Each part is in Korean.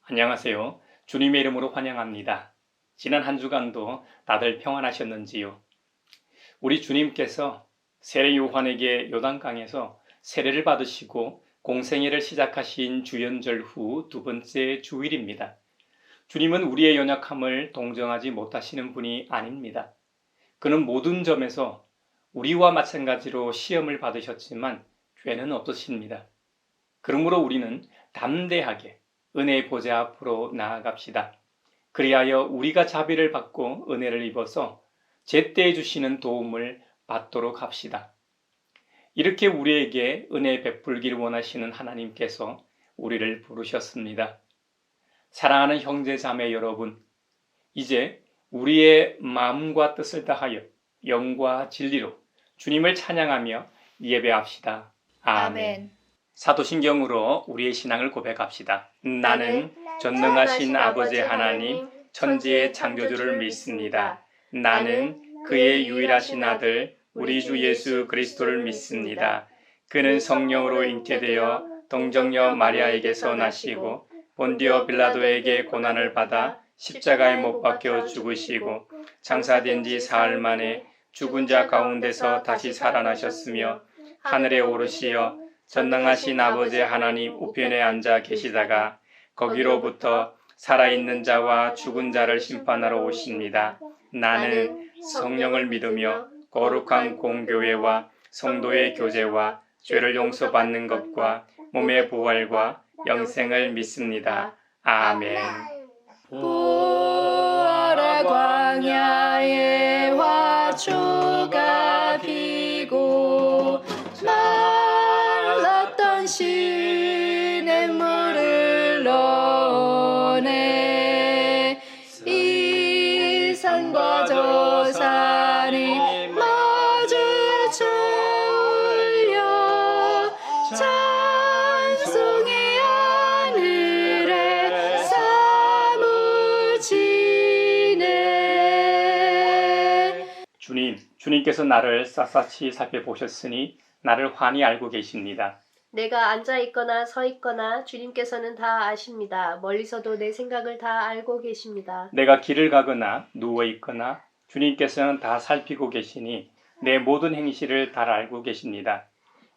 안녕하세요. 주님의 이름으로 환영합니다. 지난 한 주간도 다들 평안하셨는지요? 우리 주님께서 세례 요한에게 요단강에서 세례를 받으시고 공생애를 시작하신 주연절 후 두 번째 주일입니다. 주님은 우리의 연약함을 동정하지 못하시는 분이 아닙니다. 그는 모든 점에서 우리와 마찬가지로 시험을 받으셨지만 죄는 없으십니다. 그러므로 우리는 담대하게 은혜의 보좌 앞으로 나아갑시다. 그리하여 우리가 자비를 받고 은혜를 입어서 제때에 주시는 도움을 받도록 합시다. 이렇게 우리에게 은혜 베풀기를 원하시는 하나님께서 우리를 부르셨습니다. 사랑하는 형제 자매 여러분, 이제 우리의 마음과 뜻을 다하여 영과 진리로 주님을 찬양하며 예배합시다. 아멘. 사도신경으로 우리의 신앙을 고백합시다. 나는 전능하신 아버지 하나님, 천지의 창조주를 믿습니다. 나는 그의 유일하신 아들, 우리 주 예수 그리스도를 믿습니다. 그는 성령으로 잉태되어 동정녀 마리아에게서 나시고 본디오 빌라도에게 고난을 받아 십자가에 못 박혀 죽으시고 장사된 지 사흘 만에 죽은 자 가운데서 다시 살아나셨으며 하늘에 오르시어 전능하신 아버지 하나님 우편에 앉아 계시다가 거기로부터 살아있는 자와 죽은 자를 심판하러 오십니다. 나는 성령을 믿으며 거룩한 공교회와 성도의 교제와 죄를 용서받는 것과 몸의 부활과 영생을 믿습니다. 아멘. 부활의 광야에 화초가 피고 말랐던 시냇물을 넣네. 이 산과 저 산이 마주쳐 울려 찬송이 하늘에 사무치네. 주님께서 나를 샅샅이 살펴보셨으니 나를 환히 알고 계십니다. 내가 앉아있거나 서있거나 주님께서는 다 아십니다. 멀리서도 내 생각을 다 알고 계십니다. 내가 길을 가거나 누워있거나 주님께서는 다 살피고 계시니 내 모든 행실을 다 알고 계십니다.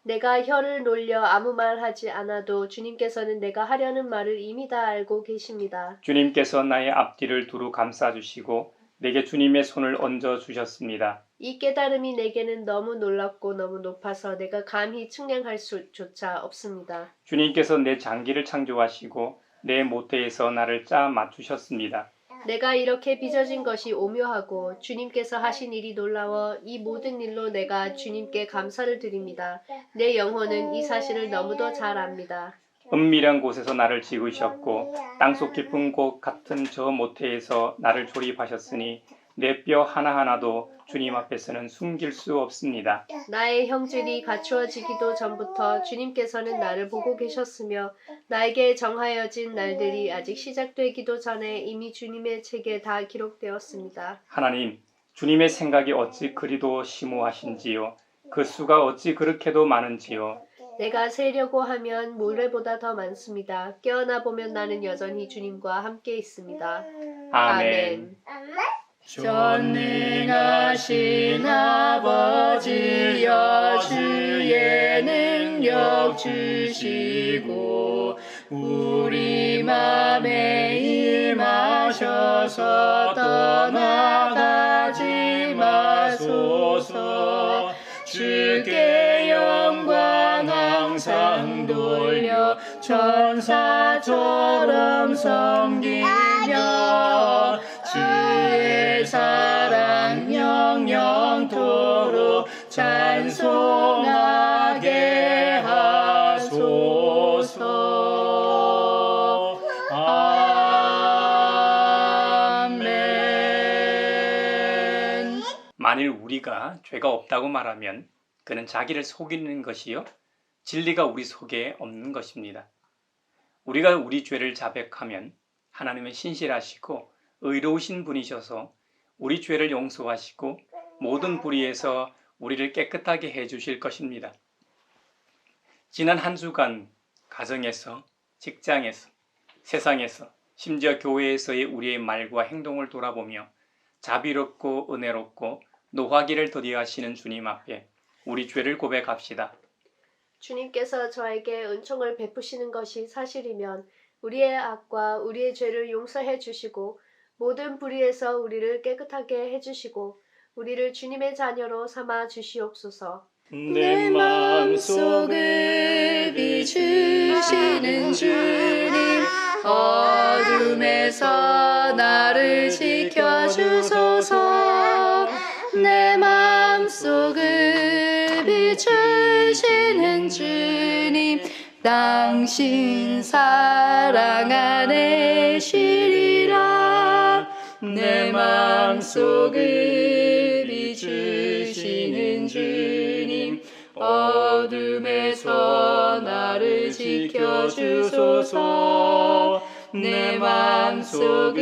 내가 혀를 놀려 아무 말 하지 않아도 주님께서는 내가 하려는 말을 이미 다 알고 계십니다. 주님께서 나의 앞뒤를 두루 감싸주시고 내게 주님의 손을 얹어주셨습니다. 이 깨달음이 내게는 너무 놀랍고 너무 높아서 내가 감히 측량할 수조차 없습니다. 주님께서 내 장기를 창조하시고 내 모태에서 나를 짜 맞추셨습니다. 내가 이렇게 빚어진 것이 오묘하고 주님께서 하신 일이 놀라워 이 모든 일로 내가 주님께 감사를 드립니다. 내 영혼은 이 사실을 너무도 잘 압니다. 은밀한 곳에서 나를 지으셨고 땅속 깊은 곳 같은 저 모태에서 나를 조립하셨으니 내 뼈 하나하나도 주님 앞에서는 숨길 수 없습니다. 나의 형질이 갖추어지기도 전부터 주님께서는 나를 보고 계셨으며 나에게 정하여진 날들이 아직 시작되기도 전에 이미 주님의 책에 다 기록되었습니다. 하나님, 주님의 생각이 어찌 그리도 심오하신지요. 그 수가 어찌 그렇게도 많은지요. 내가 세려고 하면 모래보다 더 많습니다. 깨어나 보면 나는 여전히 주님과 함께 있습니다. 아멘. 전능하신 아버지여 주의 능력 주시고 우리 맘에 임하셔서 떠나가지 마소서. 주께 영광 항상 돌려 천사처럼 섬기며 주의 사랑 영영토록 찬송하게 하소서. 아멘. 만일 우리가 죄가 없다고 말하면 그는 자기를 속이는 것이요 진리가 우리 속에 없는 것입니다. 우리가 우리 죄를 자백하면 하나님은 신실하시고 의로우신 분이셔서 우리 죄를 용서하시고 모든 불의에서 우리를 깨끗하게 해주실 것입니다. 지난 한 주간 가정에서, 직장에서, 세상에서 심지어 교회에서의 우리의 말과 행동을 돌아보며 자비롭고 은혜롭고 노하기를 더디하시는 주님 앞에 우리 죄를 고백합시다. 주님께서 저에게 은총을 베푸시는 것이 사실이면 우리의 악과 우리의 죄를 용서해 주시고 모든 불의에서 우리를 깨끗하게 해주시고 우리를 주님의 자녀로 삼아 주시옵소서. 내 마음속을 비추시는 주님, 어둠에서 나를 지켜주소서. 내 마음속을 비추시는 주님, 당신 사랑 안에 쉬리라. 내 마음속을 비추시는 주님, 어둠에서 나를 지켜주소서. 내 마음속을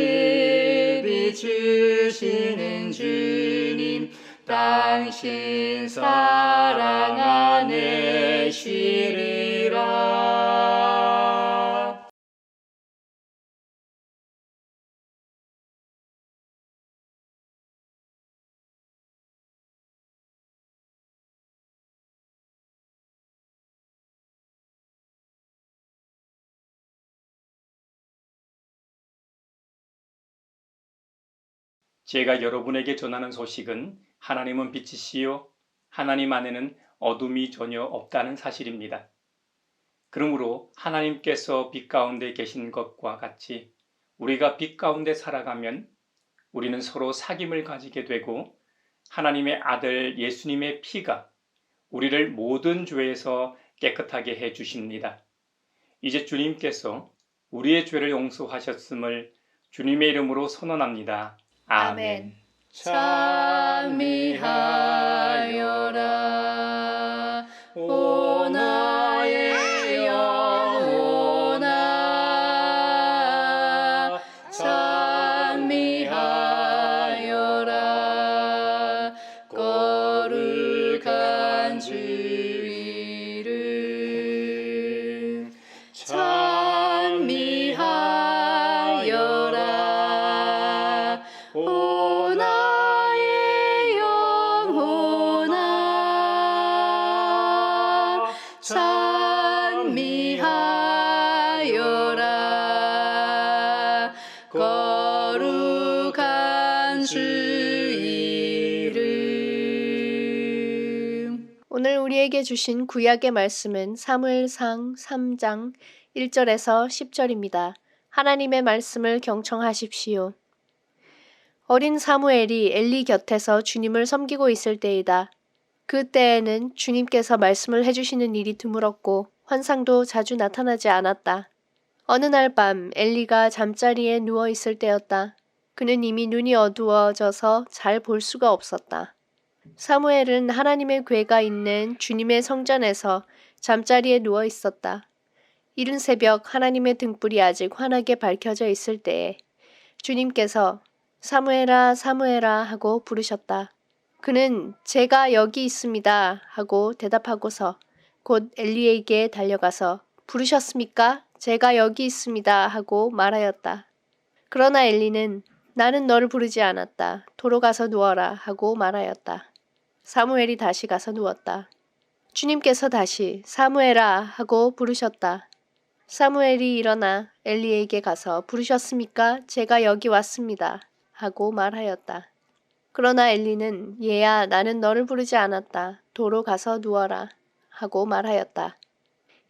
비추시는 주님, 당신 사랑 안에 쉬리라. 제가 여러분에게 전하는 소식은 하나님은 빛이시요 하나님 안에는 어둠이 전혀 없다는 사실입니다. 그러므로 하나님께서 빛 가운데 계신 것과 같이 우리가 빛 가운데 살아가면 우리는 서로 사귐을 가지게 되고 하나님의 아들 예수님의 피가 우리를 모든 죄에서 깨끗하게 해 주십니다. 이제 주님께서 우리의 죄를 용서하셨음을 주님의 이름으로 선언합니다. 아멘. 찬미하여라 오 나의 영혼아, 찬미하여라 거룩한 주 이름. 찬미하여라 오 나의 영혼아, 찬미하여라 거룩한 주 이름. 오늘 우리에게 주신 구약의 말씀은 사무엘상 3장 1절에서 10절입니다. 하나님의 말씀을 경청하십시오. 어린 사무엘이 엘리 곁에서 주님을 섬기고 있을 때이다. 그때에는 주님께서 말씀을 해주시는 일이 드물었고 환상도 자주 나타나지 않았다. 어느 날 밤 엘리가 잠자리에 누워 있을 때였다. 그는 이미 눈이 어두워져서 잘 볼 수가 없었다. 사무엘은 하나님의 궤가 있는 주님의 성전에서 잠자리에 누워 있었다. 이른 새벽 하나님의 등불이 아직 환하게 밝혀져 있을 때에 주님께서 사무엘아, 사무엘아 하고 부르셨다. 그는 제가 여기 있습니다 하고 대답하고서 곧 엘리에게 달려가서 부르셨습니까? 제가 여기 있습니다 하고 말하였다. 그러나 엘리는 나는 너를 부르지 않았다. 도로 가서 누워라 하고 말하였다. 사무엘이 다시 가서 누웠다. 주님께서 다시 사무엘아 하고 부르셨다. 사무엘이 일어나 엘리에게 가서 부르셨습니까? 제가 여기 왔습니다 하고 말하였다. 그러나 엘리는 얘야 나는 너를 부르지 않았다. 도로 가서 누워라 하고 말하였다.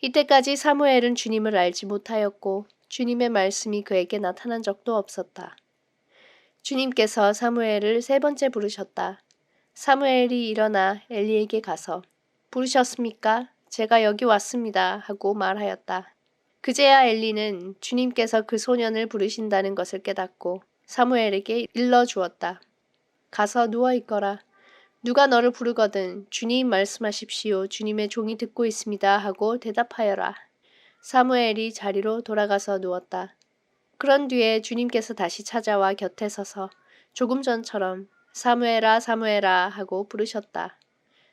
이때까지 사무엘은 주님을 알지 못하였고 주님의 말씀이 그에게 나타난 적도 없었다. 주님께서 사무엘을 3번째 부르셨다. 사무엘이 일어나 엘리에게 가서 부르셨습니까? 제가 여기 왔습니다 하고 말하였다. 그제야 엘리는 주님께서 그 소년을 부르신다는 것을 깨닫고 사무엘에게 일러주었다. 가서 누워있거라. 누가 너를 부르거든 주님 말씀하십시오. 주님의 종이 듣고 있습니다 하고 대답하여라. 사무엘이 자리로 돌아가서 누웠다. 그런 뒤에 주님께서 다시 찾아와 곁에 서서 조금 전처럼 사무엘아 사무엘아 하고 부르셨다.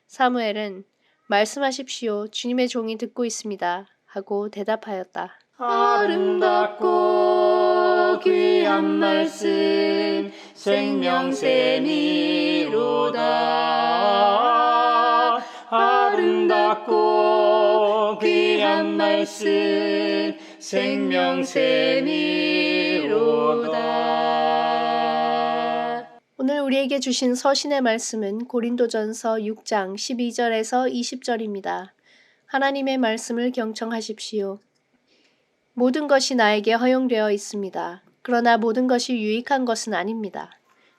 사무엘은 말씀하십시오. 주님의 종이 듣고 있습니다 하고 대답하였다. 아름답고 귀한 말씀 생명샘이로다. 아름답고 귀한 말씀 생명샘이로다. 오늘 우리에게 주신 서신의 말씀은 고린도전서 6장 12절에서 20절입니다. 하나님의 말씀을 경청하십시오. 모든 것이 나에게 허용되어 있습니다. 그러나 모든 것이 유익한 것은 아닙니다.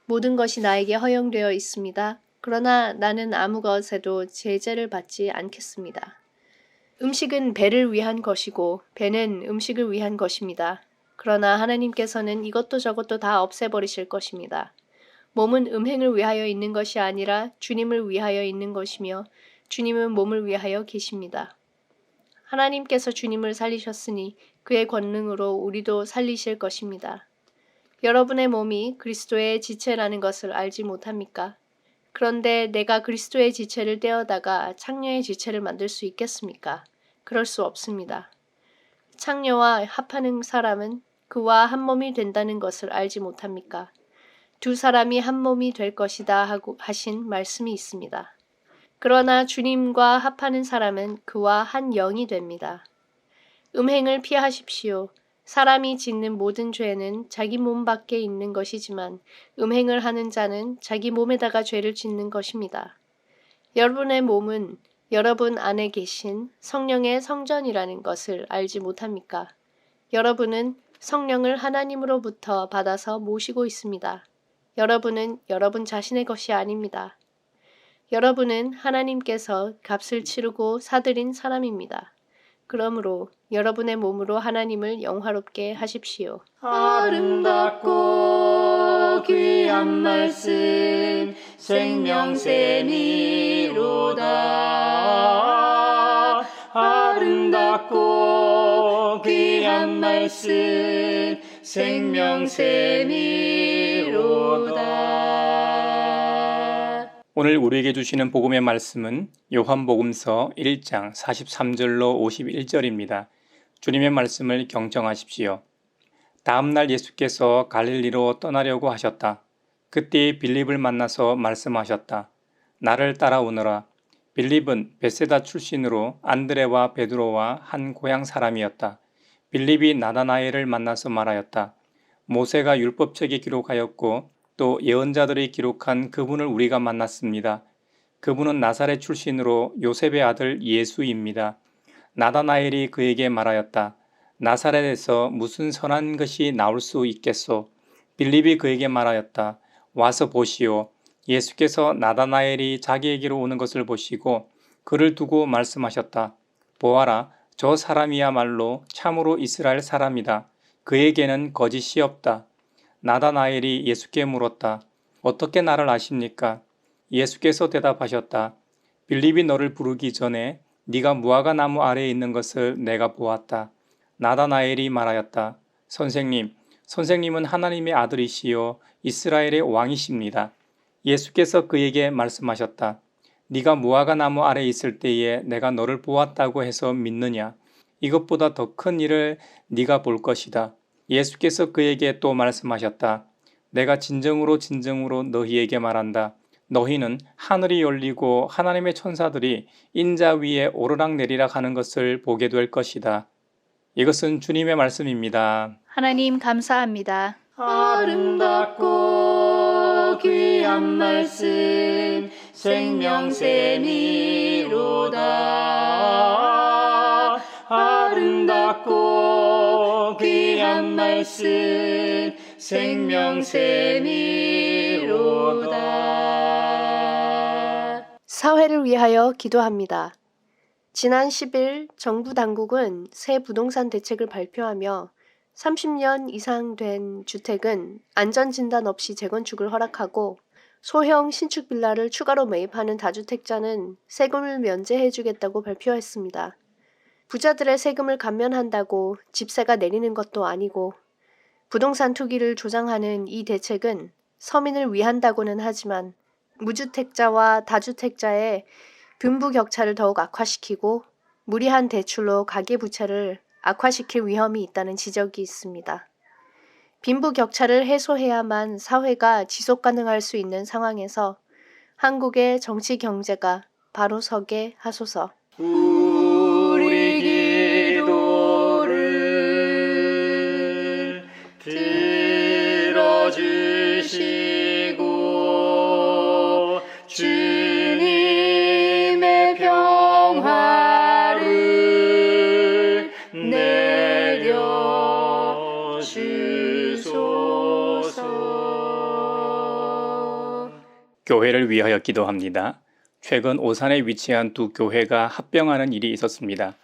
모든 것이 나에게 허용되어 있습니다. 그러나 나는 아무 것에도 제재를 받지 않겠습니다. 음식은 배를 위한 것이고 배는 음식을 위한 것입니다. 그러나 하나님께서는 이것도 저것도 다 없애버리실 것입니다. 몸은 음행을 위하여 있는 것이 아니라 주님을 위하여 있는 것이며 주님은 몸을 위하여 계십니다. 하나님께서 주님을 살리셨으니 그의 권능으로 우리도 살리실 것입니다. 여러분의 몸이 그리스도의 지체라는 것을 알지 못합니까? 그런데 내가 그리스도의 지체를 떼어다가 창녀의 지체를 만들 수 있겠습니까? 그럴 수 없습니다. 창녀와 합하는 사람은 그와 한 몸이 된다는 것을 알지 못합니까? 두 사람이 한 몸이 될 것이다 하고 하신 말씀이 있습니다. 그러나 주님과 합하는 사람은 그와 한 영이 됩니다. 음행을 피하십시오. 사람이 짓는 모든 죄는 자기 몸 밖에 있는 것이지만 음행을 하는 자는 자기 몸에다가 죄를 짓는 것입니다. 여러분의 몸은 여러분 안에 계신 성령의 성전이라는 것을 알지 못합니까? 여러분은 성령을 하나님으로부터 받아서 모시고 있습니다. 여러분은 여러분 자신의 것이 아닙니다. 여러분은 하나님께서 값을 치르고 사들인 사람입니다. 그러므로 여러분의 몸으로 하나님을 영화롭게 하십시오. 아름답고 귀한 말씀 생명샘이로다. 아름답고 귀한 말씀 생명샘이로다. 오늘 우리에게 주시는 복음의 말씀은 요한복음서 1장 43절로 51절입니다. 주님의 말씀을 경청하십시오. 다음 날 예수께서 갈릴리로 떠나려고 하셨다. 그때 빌립을 만나서 말씀하셨다. 나를 따라오너라. 빌립은 베세다 출신으로 안드레와 베드로와 한 고향 사람이었다. 빌립이 나다나엘을 만나서 말하였다. 모세가 율법책에 기록하였고 또 예언자들이 기록한 그분을 우리가 만났습니다. 그분은 나사렛 출신으로 요셉의 아들 예수입니다. 나다나엘이 그에게 말하였다. 나사렛에서 무슨 선한 것이 나올 수 있겠소? 빌립이 그에게 말하였다. 와서 보시오. 예수께서 나다나엘이 자기에게로 오는 것을 보시고 그를 두고 말씀하셨다. 보아라, 저 사람이야말로 참으로 이스라엘 사람이다. 그에게는 거짓이 없다. 나다나엘이 예수께 물었다. 어떻게 나를 아십니까? 예수께서 대답하셨다. 빌립이 너를 부르기 전에 네가 무화과 나무 아래에 있는 것을 내가 보았다. 나다나엘이 말하였다. 선생님은 하나님의 아들이시요 이스라엘의 왕이십니다. 예수께서 그에게 말씀하셨다. 네가 무화과 나무 아래에 있을 때에 내가 너를 보았다고 해서 믿느냐? 이것보다 더 큰 일을 네가 볼 것이다. 예수께서 그에게 또 말씀하셨다. 내가 진정으로 너희에게 말한다. 너희는 하늘이 열리고 하나님의 천사들이 인자 위에 오르락내리락 하는 것을 보게 될 것이다. 이것은 주님의 말씀입니다. 하나님 감사합니다. 아름답고 귀한 말씀 생명샘이로다. 아름답고 귀한 말씀 생명샘이로다. 사회를 위하여 기도합니다. 지난 10일 정부 당국은 새 부동산 대책을 발표하며 30년 이상 된 주택은 안전진단 없이 재건축을 허락하고 소형 신축 빌라를 추가로 매입하는 다주택자는 세금을 면제해주겠다고 발표했습니다. 부자들의 세금을 감면한다고 집세가 내리는 것도 아니고 부동산 투기를 조장하는 이 대책은 서민을 위한다고는 하지만 무주택자와 다주택자의 빈부격차를 더욱 악화시키고 무리한 대출로 가계부채를 악화시킬 위험이 있다는 지적이 있습니다. 빈부격차를 해소해야만 사회가 지속 가능할 수 있는 상황에서 한국의 정치 경제가 바로 서게 하소서. 우리 기도를 들어주시고 주님의 평화를 내려주소서. 교회를 위하여 기도합니다. 최근 오산에 위치한 두 교회가 합병하는 일이 있었습니다.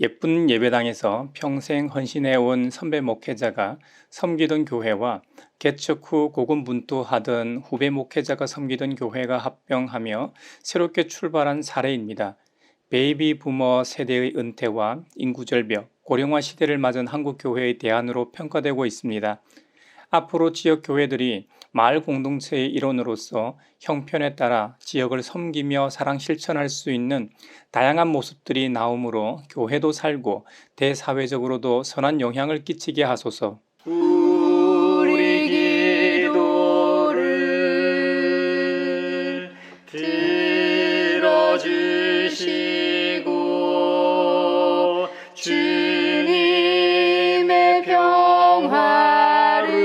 예쁜 예배당에서 평생 헌신해온 선배 목회자가 섬기던 교회와 개척 후 고군분투하던 후배 목회자가 섬기던 교회가 합병하며 새롭게 출발한 사례입니다. 베이비 부머 세대의 은퇴와 인구절벽, 고령화 시대를 맞은 한국 교회의 대안으로 평가되고 있습니다. 앞으로 지역 교회들이 마을 공동체의 일원으로서 형편에 따라 지역을 섬기며 사랑 실천할 수 있는 다양한 모습들이 나오므로 교회도 살고 대사회적으로도 선한 영향을 끼치게 하소서. 우리 기도를 들어주시고 주님의 평화를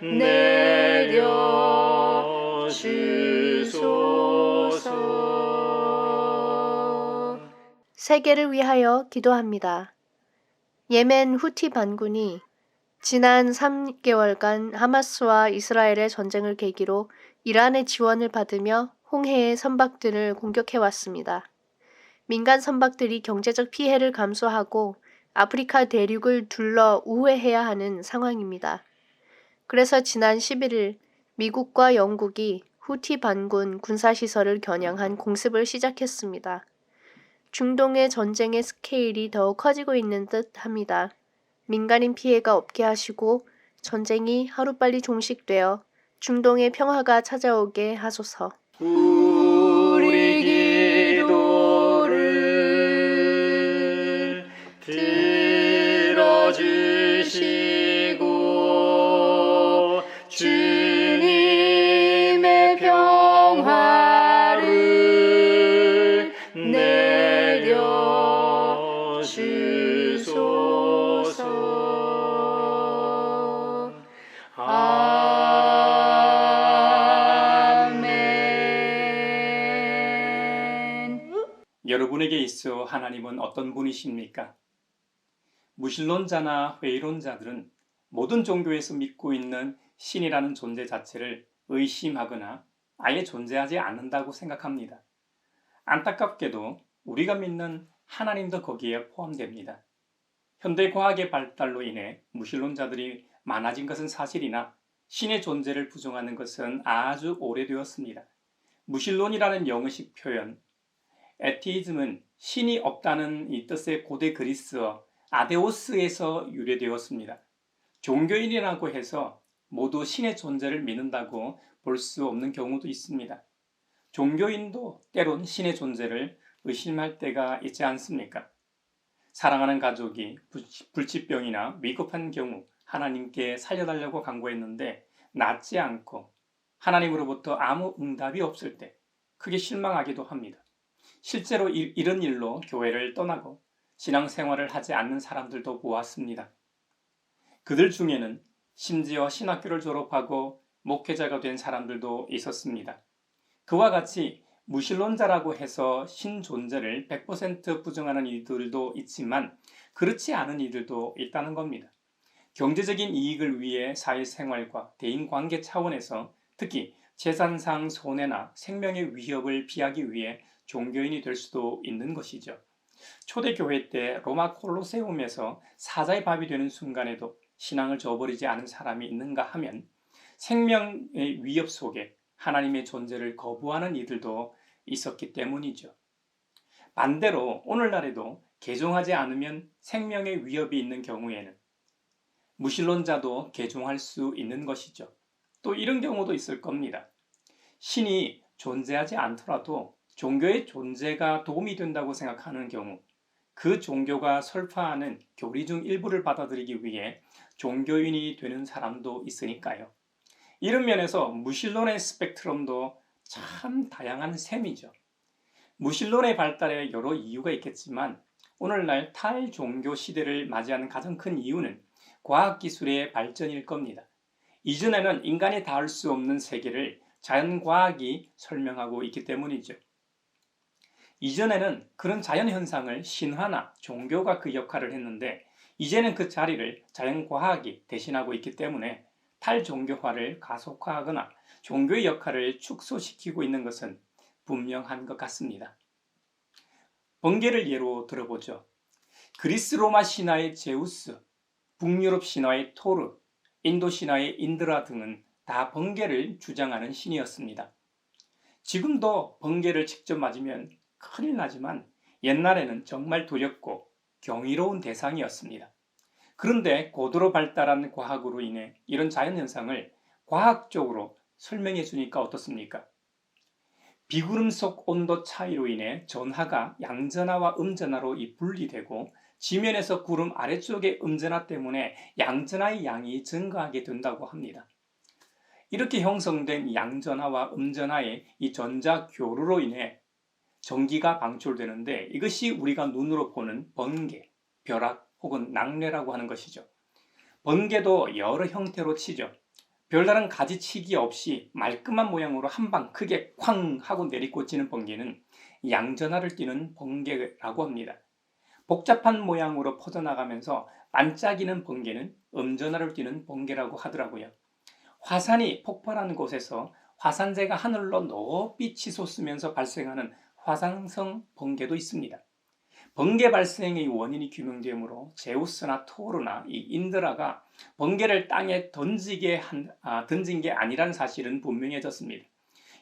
내려주소서. 세계를 위하여 기도합니다. 예멘 후티 반군이 지난 3개월간 하마스와 이스라엘의 전쟁을 계기로 이란의 지원을 받으며 홍해의 선박들을 공격해왔습니다. 민간 선박들이 경제적 피해를 감수하고 아프리카 대륙을 둘러 우회해야 하는 상황입니다. 그래서 지난 11일 미국과 영국이 후티 반군 군사시설을 겨냥한 공습을 시작했습니다. 중동의 전쟁의 스케일이 더 커지고 있는 듯 합니다. 민간인 피해가 없게 하시고 전쟁이 하루빨리 종식되어 중동의 평화가 찾아오게 하소서. 우리 기도를 들어주시고 주님의 평화를 내려주소서. 아멘. 여러분에게 있어 하나님은 어떤 분이십니까? 무신론자나 회의론자들은 모든 종교에서 믿고 있는 신이라는 존재 자체를 의심하거나 아예 존재하지 않는다고 생각합니다. 안타깝게도 우리가 믿는 하나님도 거기에 포함됩니다. 현대 과학의 발달로 인해 무신론자들이 많아진 것은 사실이나 신의 존재를 부정하는 것은 아주 오래되었습니다. 무신론이라는 영어식 표현, 에티이즘은 신이 없다는 이 뜻의 고대 그리스어 아데오스에서 유래되었습니다. 종교인이라고 해서 모두 신의 존재를 믿는다고 볼 수 없는 경우도 있습니다. 종교인도 때론 신의 존재를 의심할 때가 있지 않습니까? 사랑하는 가족이 불치병이나 위급한 경우 하나님께 살려달라고 간구했는데 낫지 않고 하나님으로부터 아무 응답이 없을 때 크게 실망하기도 합니다. 실제로 이런 일로 교회를 떠나고 신앙생활을 하지 않는 사람들도 보았습니다. 그들 중에는 심지어 신학교를 졸업하고 목회자가 된 사람들도 있었습니다. 그와 같이 무신론자라고 해서 신 존재를 100% 부정하는 이들도 있지만 그렇지 않은 이들도 있다는 겁니다. 경제적인 이익을 위해 사회생활과 대인관계 차원에서 특히 재산상 손해나 생명의 위협을 피하기 위해 종교인이 될 수도 있는 것이죠. 초대교회 때 로마 콜로세움에서 사자의 밥이 되는 순간에도 신앙을 저버리지 않은 사람이 있는가 하면 생명의 위협 속에 하나님의 존재를 거부하는 이들도 있었기 때문이죠. 반대로 오늘날에도 개종하지 않으면 생명의 위협이 있는 경우에는 무신론자도 개종할 수 있는 것이죠. 또 이런 경우도 있을 겁니다. 신이 존재하지 않더라도 종교의 존재가 도움이 된다고 생각하는 경우, 그 종교가 설파하는 교리 중 일부를 받아들이기 위해 종교인이 되는 사람도 있으니까요. 이런 면에서 무신론의 스펙트럼도 참 다양한 셈이죠. 무신론의 발달에 여러 이유가 있겠지만 오늘날 탈종교 시대를 맞이하는 가장 큰 이유는 과학기술의 발전일 겁니다. 이전에는 인간이 닿을 수 없는 세계를 자연과학이 설명하고 있기 때문이죠. 이전에는 그런 자연현상을 신화나 종교가 그 역할을 했는데 이제는 그 자리를 자연과학이 대신하고 있기 때문에 탈종교화를 가속화하거나 종교의 역할을 축소시키고 있는 것은 분명한 것 같습니다. 번개를 예로 들어보죠. 그리스 로마 신화의 제우스, 북유럽 신화의 토르, 인도 신화의 인드라 등은 다 번개를 주장하는 신이었습니다. 지금도 번개를 직접 맞으면 큰일 나지만 옛날에는 정말 두렵고 경이로운 대상이었습니다. 그런데 고도로 발달한 과학으로 인해 이런 자연현상을 과학적으로 설명해 주니까 어떻습니까? 비구름 속 온도 차이로 인해 전하가 양전하와 음전하로 분리되고 지면에서 구름 아래쪽의 음전하 때문에 양전하의 양이 증가하게 된다고 합니다. 이렇게 형성된 양전하와 음전하의 이 전자교류로 인해 전기가 방출되는데 이것이 우리가 눈으로 보는 번개, 벼락 혹은 낙뢰라고 하는 것이죠. 번개도 여러 형태로 치죠. 별다른 가지치기 없이 말끔한 모양으로 한 방 크게 쾅 하고 내리꽂히는 번개는 양전하를 띠는 번개라고 합니다. 복잡한 모양으로 퍼져나가면서 반짝이는 번개는 음전하를 띠는 번개라고 하더라고요. 화산이 폭발하는 곳에서 화산재가 하늘로 높이 치솟으면서 발생하는 화산성 번개도 있습니다. 번개 발생의 원인이 규명되므로 제우스나 토르나 이 인드라가 번개를 땅에 던진 게 아니라는 사실은 분명해졌습니다.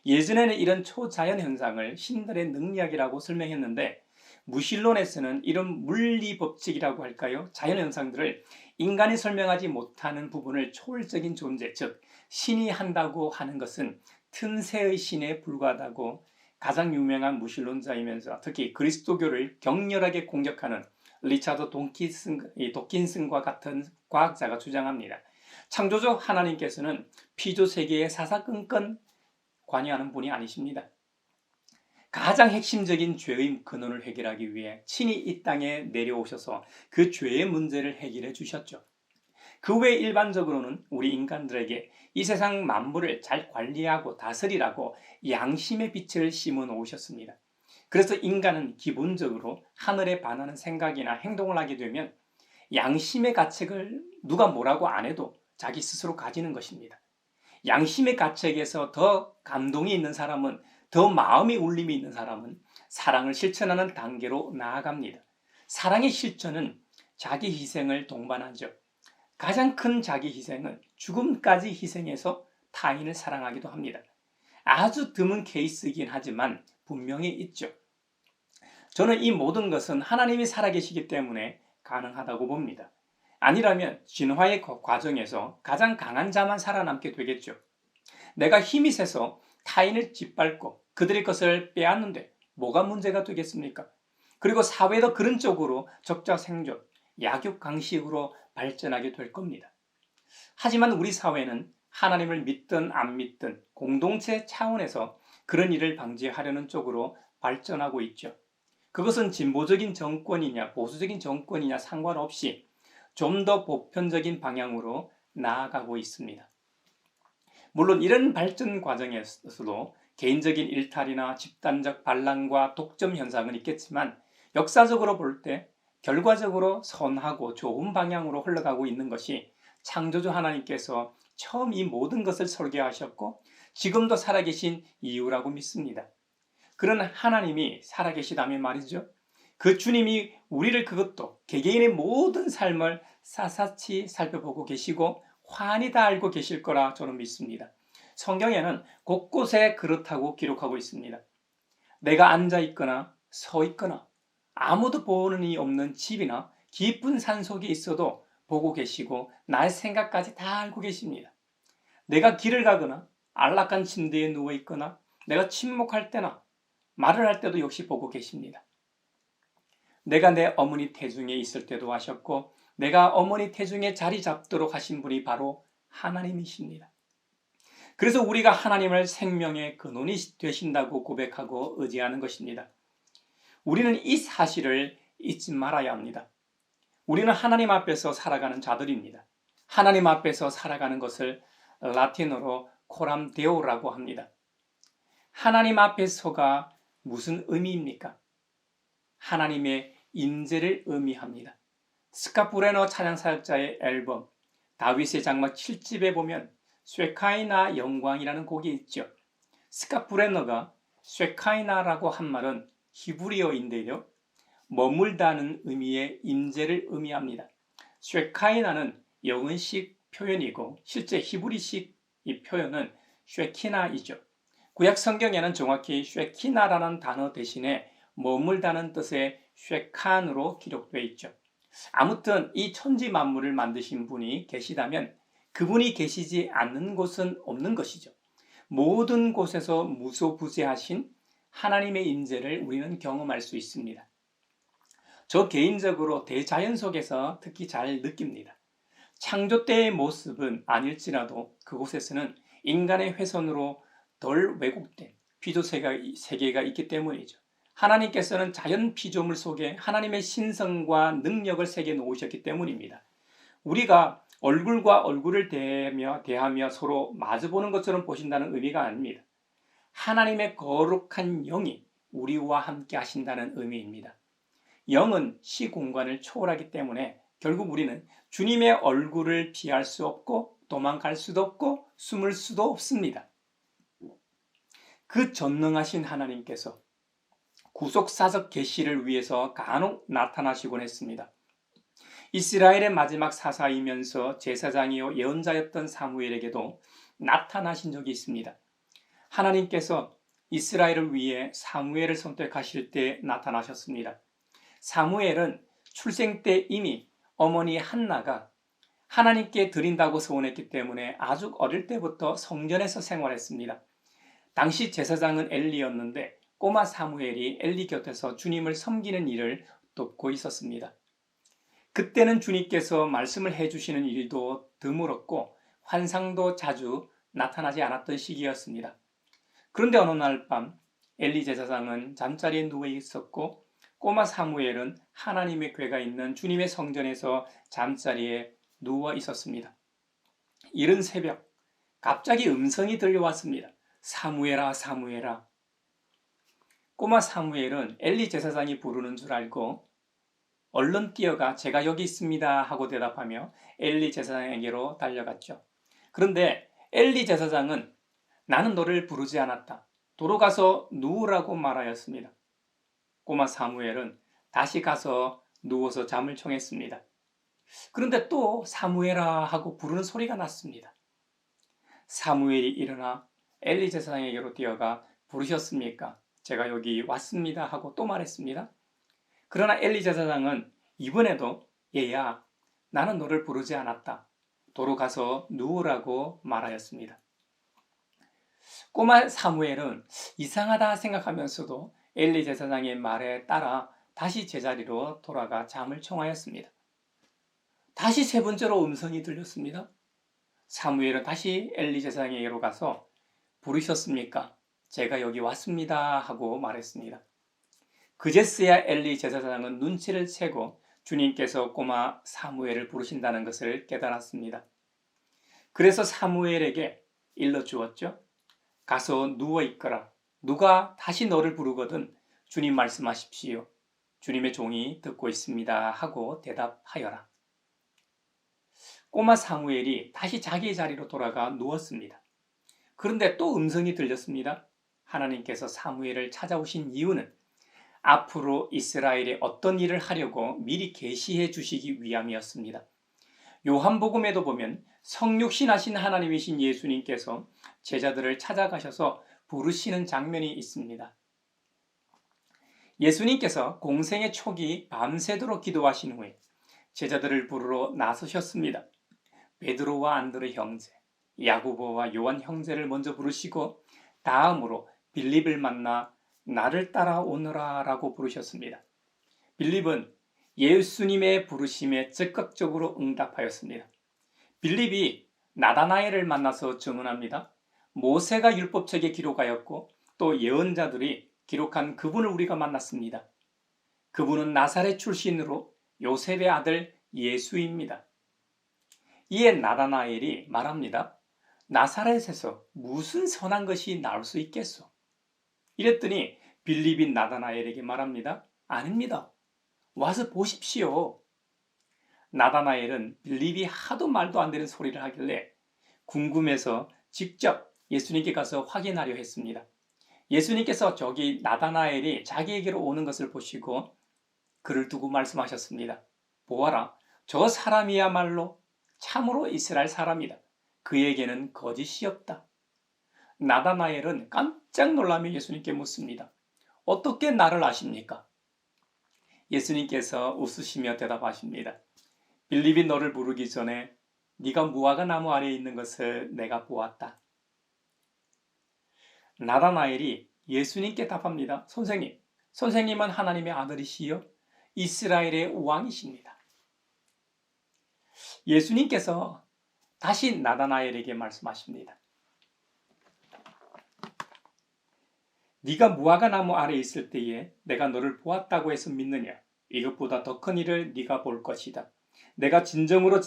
예전에는 이런 초자연 현상을 신들의 능력이라고 설명했는데 무신론에서는 이런 물리 법칙이라고 할까요? 자연 현상들을 인간이 설명하지 못하는 부분을 초월적인 존재, 즉 신이 한다고 하는 것은 틈새의 신에 불과하다고 가장 유명한 무신론자이면서 특히 그리스도교를 격렬하게 공격하는 리차드 도킨슨과 같은 과학자가 주장합니다. 창조주 하나님께서는 피조 세계에 사사건건 관여하는 분이 아니십니다. 가장 핵심적인 죄의 근원을 해결하기 위해 친히 이 땅에 내려오셔서 그 죄의 문제를 해결해 주셨죠. 그 외 일반적으로는 우리 인간들에게 이 세상 만물을 잘 관리하고 다스리라고 양심의 빛을 심어 놓으셨습니다. 그래서 인간은 기본적으로 하늘에 반하는 생각이나 행동을 하게 되면 양심의 가책을 누가 뭐라고 안 해도 자기 스스로 가지는 것입니다. 양심의 가책에서 더 감동이 있는 사람은, 더 마음의 울림이 있는 사람은 사랑을 실천하는 단계로 나아갑니다. 사랑의 실천은 자기 희생을 동반하죠. 가장 큰 자기 희생은 죽음까지 희생해서 타인을 사랑하기도 합니다. 아주 드문 케이스이긴 하지만 분명히 있죠. 저는 이 모든 것은 하나님이 살아계시기 때문에 가능하다고 봅니다. 아니라면 진화의 과정에서 가장 강한 자만 살아남게 되겠죠. 내가 힘이 세서 타인을 짓밟고 그들의 것을 빼앗는데 뭐가 문제가 되겠습니까? 그리고 사회도 그런 쪽으로 적자생존, 약육강식으로 발전하게 될 겁니다. 하지만 우리 사회는 하나님을 믿든 안 믿든 공동체 차원에서 그런 일을 방지하려는 쪽으로 발전하고 있죠. 그것은 진보적인 정권이냐 보수적인 정권이냐 상관없이 좀 더 보편적인 방향으로 나아가고 있습니다. 물론 이런 발전 과정에서도 개인적인 일탈이나 집단적 반란과 독점 현상은 있겠지만 역사적으로 볼 때 결과적으로 선하고 좋은 방향으로 흘러가고 있는 것이 창조주 하나님께서 처음 이 모든 것을 설계하셨고 지금도 살아계신 이유라고 믿습니다. 그런 하나님이 살아계시다면 말이죠. 그 주님이 우리를 그것도 개개인의 모든 삶을 샅샅이 살펴보고 계시고 환히 다 알고 계실 거라 저는 믿습니다. 성경에는 곳곳에 그렇다고 기록하고 있습니다. 내가 앉아 있거나 서 있거나 아무도 보는 이 없는 집이나 깊은 산속에 있어도 보고 계시고 나의 생각까지 다 알고 계십니다. 내가 길을 가거나 안락한 침대에 누워 있거나 내가 침묵할 때나 말을 할 때도 역시 보고 계십니다. 내가 내 어머니 태중에 있을 때도 하셨고 내가 어머니 태중에 자리 잡도록 하신 분이 바로 하나님이십니다. 그래서 우리가 하나님을 생명의 근원이 되신다고 고백하고 의지하는 것입니다. 우리는 이 사실을 잊지 말아야 합니다. 우리는 하나님 앞에서 살아가는 자들입니다. 하나님 앞에서 살아가는 것을 라틴어로 코람 데오라고 합니다. 하나님 앞에서가 무슨 의미입니까? 하나님의 임재를 의미합니다. 스카푸레너 찬양사역자의 앨범 다윗의 장막 7집에 보면 쇠카이나 영광이라는 곡이 있죠. 스카푸레너가 쇠카이나라고 한 말은 히브리어인데요. 머물다는 의미의 임재를 의미합니다. 쇠카이나는 영은식 표현이고 실제 히브리식 이 표현은 쉐키나이죠. 구약 성경에는 정확히 쉐키나라는 단어 대신에 머물다는 뜻의 쉐칸으로 기록되어 있죠. 아무튼 이 천지 만물을 만드신 분이 계시다면 그분이 계시지 않는 곳은 없는 것이죠. 모든 곳에서 무소부재하신 하나님의 임재를 우리는 경험할 수 있습니다. 저 개인적으로 대자연 속에서 특히 잘 느낍니다. 창조 때의 모습은 아닐지라도 그곳에서는 인간의 훼손으로 덜 왜곡된 피조 세계가 있기 때문이죠. 하나님께서는 자연 피조물 속에 하나님의 신성과 능력을 새겨 놓으셨기 때문입니다. 우리가 얼굴과 얼굴을 대하며 서로 마주보는 것처럼 보신다는 의미가 아닙니다. 하나님의 거룩한 영이 우리와 함께 하신다는 의미입니다. 영은 시공간을 초월하기 때문에 결국 우리는 주님의 얼굴을 피할 수 없고 도망갈 수도 없고 숨을 수도 없습니다. 그 전능하신 하나님께서 구속사적 계시를 위해서 간혹 나타나시곤 했습니다. 이스라엘의 마지막 사사이면서 제사장이요 예언자였던 사무엘에게도 나타나신 적이 있습니다. 하나님께서 이스라엘을 위해 사무엘을 선택하실 때 나타나셨습니다. 사무엘은 출생 때 이미 어머니 한나가 하나님께 드린다고 소원했기 때문에 아주 어릴 때부터 성전에서 생활했습니다. 당시 제사장은 엘리였는데 꼬마 사무엘이 엘리 곁에서 주님을 섬기는 일을 돕고 있었습니다. 그때는 주님께서 말씀을 해주시는 일도 드물었고 환상도 자주 나타나지 않았던 시기였습니다. 그런데 어느 날 밤 엘리 제사장은 잠자리에 누워 있었고 꼬마 사무엘은 하나님의 궤가 있는 주님의 성전에서 잠자리에 누워 있었습니다. 이른 새벽 갑자기 음성이 들려왔습니다. 사무엘아 사무엘아. 꼬마 사무엘은 엘리 제사장이 부르는 줄 알고 얼른 뛰어가 제가 여기 있습니다 하고 대답하며 엘리 제사장에게로 달려갔죠. 그런데 엘리 제사장은 나는 너를 부르지 않았다. 도로 가서 누우라고 말하였습니다. 꼬마 사무엘은 다시 가서 누워서 잠을 청했습니다. 그런데 또 사무엘아 하고 부르는 소리가 났습니다. 사무엘이 일어나 엘리 제사장에게로 뛰어가 부르셨습니까? 제가 여기 왔습니다 하고 또 말했습니다. 그러나 엘리 제사장은 이번에도 얘야 나는 너를 부르지 않았다. 도로 가서 누우라고 말하였습니다. 꼬마 사무엘은 이상하다 생각하면서도 엘리 제사장의 말에 따라 다시 제자리로 돌아가 잠을 청하였습니다. 다시 세 번째로 음성이 들렸습니다. 사무엘은 다시 엘리 제사장에게로 가서 부르셨습니까? 제가 여기 왔습니다 하고 말했습니다. 그제서야 엘리 제사장은 눈치를 채고 주님께서 꼬마 사무엘을 부르신다는 것을 깨달았습니다. 그래서 사무엘에게 일러주었죠. 가서 누워있거라. 누가 다시 너를 부르거든 주님 말씀하십시오. 주님의 종이 듣고 있습니다 하고 대답하여라. 꼬마 사무엘이 다시 자기 자리로 돌아가 누웠습니다. 그런데 또 음성이 들렸습니다. 하나님께서 사무엘을 찾아오신 이유는 앞으로 이스라엘에 어떤 일을 하려고 미리 계시해 주시기 위함이었습니다. 요한복음에도 보면 성육신하신 하나님이신 예수님께서 제자들을 찾아가셔서 부르시는 장면이 있습니다. 예수님께서 공생의 초기 밤새도록 기도하신 후에 제자들을 부르러 나서셨습니다. 베드로와 안드레 형제, 야고보와 요한 형제를 먼저 부르시고 다음으로 빌립을 만나 나를 따라오너라 라고 부르셨습니다. 빌립은 예수님의 부르심에 적극적으로 응답하였습니다. 빌립이 나다나엘을 만나서 증언합니다. 모세가 율법책에 기록하였고 또 예언자들이 기록한 그분을 우리가 만났습니다. 그분은 나사렛 출신으로 요셉의 아들 예수입니다. 이에 나다나엘이 말합니다. 나사렛에서 무슨 선한 것이 나올 수 있겠소? 이랬더니 빌립이 나다나엘에게 말합니다. 아닙니다. 와서 보십시오. 나다나엘은 빌립이 하도 말도 안 되는 소리를 하길래 궁금해서 직접 예수님께 가서 확인하려 했습니다. 예수님께서 저기 나다나엘이 자기에게로 오는 것을 보시고 그를 두고 말씀하셨습니다. 보아라, 저 사람이야말로 참으로 이스라엘 사람이다. 그에게는 거짓이 없다. 나다나엘은 깜짝 놀라며 예수님께 묻습니다. 어떻게 나를 아십니까? 예수님께서 웃으시며 대답하십니다. 빌립이 너를 부르기 전에 네가 무화과 나무 아래에 있는 것을 내가 보았다. 나다나엘이 예수님께 답합니다. 선생님, 선생님은 하나님의 아들이시요 이스라엘의 왕이십니다. 예수님께서 다시 나다나엘에게 말씀하십니다. 네가 무화과 나무 아래에 있을 때에 내가 너를 보았다고 해서 믿느냐? 이것보다 더 큰 일을 네가 볼 것이다. 내가 진정으로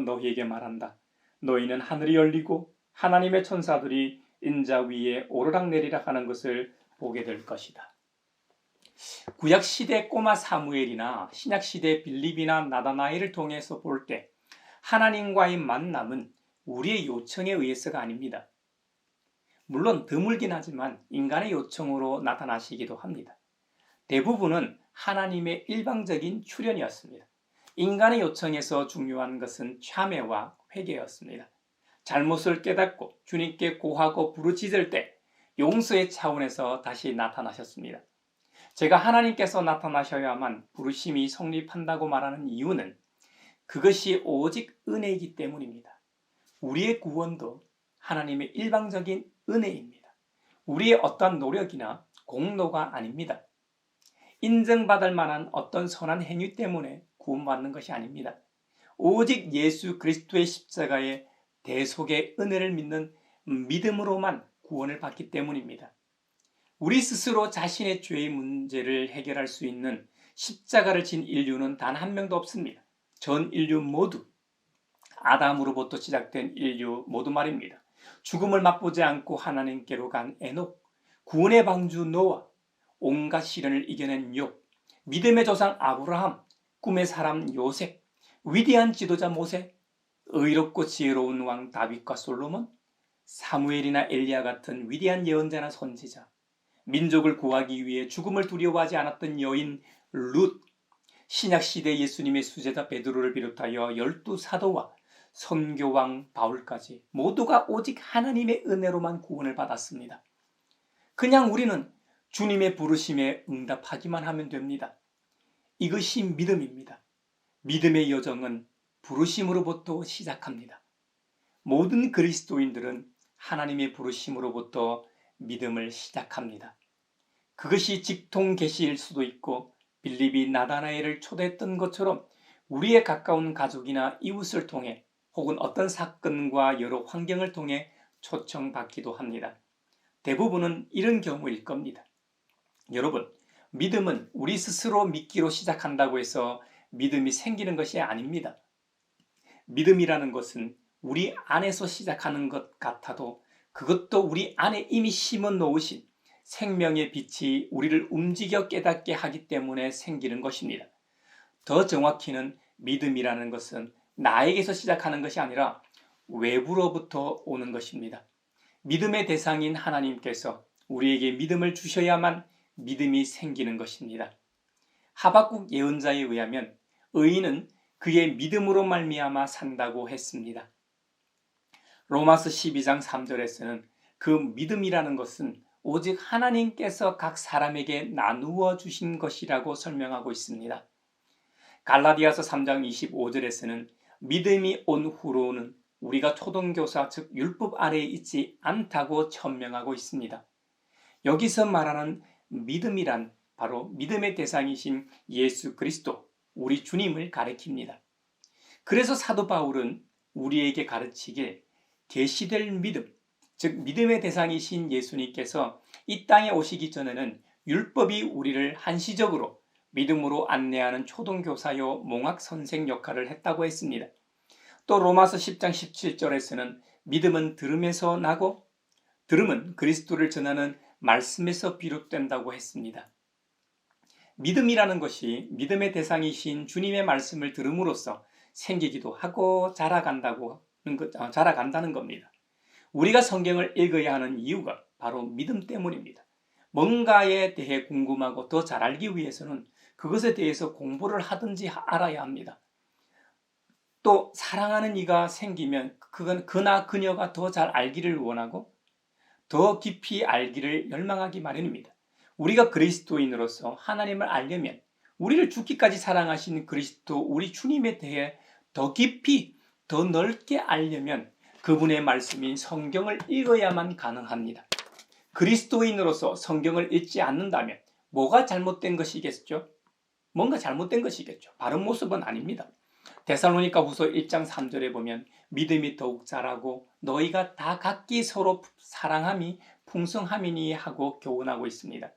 너희에게 말한다. 너희는 하늘이 열리고 하나님의 천사들이 인자 위에 오르락내리락 하는 것을 보게 될 것이다. 구약시대 꼬마 사무엘이나 신약시대 빌립이나 나다나엘을 통해서 볼 때 하나님과의 만남은 우리의 요청에 의해서가 아닙니다. 물론 드물긴 하지만 인간의 요청으로 나타나시기도 합니다. 대부분은 하나님의 일방적인 출현이었습니다. 인간의 요청에서 중요한 것은 참회와 회개였습니다. 잘못을 깨닫고 주님께 고하고 부르짖을 때 용서의 차원에서 다시 나타나셨습니다. 제가 하나님께서 나타나셔야만 부르심이 성립한다고 말하는 이유는 그것이 오직 은혜이기 때문입니다. 우리의 구원도 하나님의 일방적인 은혜입니다. 우리의 어떤 노력이나 공로가 아닙니다. 인정받을 만한 어떤 선한 행위 때문에 구원받는 것이 아닙니다. 오직 예수 그리스도의 십자가의 대속의 은혜를 믿는 믿음으로만 구원을 받기 때문입니다. 우리 스스로 자신의 죄의 문제를 해결할 수 있는 십자가를 진 인류는 단 한 명도 없습니다. 전 인류 모두, 아담으로부터 시작된 인류 모두 말입니다. 죽음을 맛보지 않고 하나님께로 간 에녹, 구원의 방주 노아, 온갖 시련을 이겨낸 욥, 믿음의 조상 아브라함, 꿈의 사람 요셉, 위대한 지도자 모세, 의롭고 지혜로운 왕 다윗과 솔로몬, 사무엘이나 엘리야 같은 위대한 예언자나 선지자, 민족을 구하기 위해 죽음을 두려워하지 않았던 여인 룻, 신약시대 예수님의 수제자 베드로를 비롯하여 12 사도와 선교왕 바울까지 모두가 오직 하나님의 은혜로만 구원을 받았습니다. 그냥 우리는 주님의 부르심에 응답하기만 하면 됩니다. 이것이 믿음입니다. 믿음의 여정은 부르심으로부터 시작합니다. 모든 그리스도인들은 하나님의 부르심으로부터 믿음을 시작합니다. 그것이 직통 계시일 수도 있고 빌립이 나다나엘을 초대했던 것처럼 우리의 가까운 가족이나 이웃을 통해 혹은 어떤 사건과 여러 환경을 통해 초청받기도 합니다. 대부분은 이런 경우일 겁니다. 여러분, 믿음은 우리 스스로 믿기로 시작한다고 해서 믿음이 생기는 것이 아닙니다. 믿음이라는 것은 우리 안에서 시작하는 것 같아도 그것도 우리 안에 이미 심어 놓으신 생명의 빛이 우리를 움직여 깨닫게 하기 때문에 생기는 것입니다. 더 정확히는 믿음이라는 것은 나에게서 시작하는 것이 아니라 외부로부터 오는 것입니다. 믿음의 대상인 하나님께서 우리에게 믿음을 주셔야만 믿음이 생기는 것입니다. 하박국 예언자에 의하면 의인은 그의 믿음으로 말미암아 산다고 했습니다. 로마서 12장 3절에서는 그 믿음이라는 것은 오직 하나님께서 각 사람에게 나누어 주신 것이라고 설명하고 있습니다. 갈라디아서 3장 25절에서는 믿음이 온 후로는 우리가 초등교사 즉 율법 아래에 있지 않다고 천명하고 있습니다. 여기서 말하는 믿음이란 바로 믿음의 대상이신 예수 그리스도, 우리 주님을 가리킵니다. 그래서 사도 바울은 우리에게 가르치길 계시될 믿음, 즉 믿음의 대상이신 예수님께서 이 땅에 오시기 전에는 율법이 우리를 한시적으로 믿음으로 안내하는 초등교사요 몽학선생 역할을 했다고 했습니다. 또 로마서 10장 17절에서는 믿음은 들음에서 나고 들음은 그리스도를 전하는 말씀에서 비롯된다고 했습니다. 믿음이라는 것이 믿음의 대상이신 주님의 말씀을 들음으로써 생기기도 하고 자라간다는 겁니다. 우리가 성경을 읽어야 하는 이유가 바로 믿음 때문입니다. 뭔가에 대해 궁금하고 더 잘 알기 위해서는 그것에 대해서 공부를 하든지 알아야 합니다. 또 사랑하는 이가 생기면 그건 그나 그녀가 더 잘 알기를 원하고 더 깊이 알기를 열망하기 마련입니다. 우리가 그리스도인으로서 하나님을 알려면 우리를 죽기까지 사랑하신 그리스도 우리 주님에 대해 더 깊이 더 넓게 알려면 그분의 말씀인 성경을 읽어야만 가능합니다. 그리스도인으로서 성경을 읽지 않는다면 뭐가 잘못된 것이겠죠? 뭔가 잘못된 것이겠죠. 바른 모습은 아닙니다. 데살로니가 후서 1장 3절에 보면 믿음이 더욱 자라고 너희가 다 각기 서로 사랑함이 풍성함이니 하고 교훈하고 있습니다.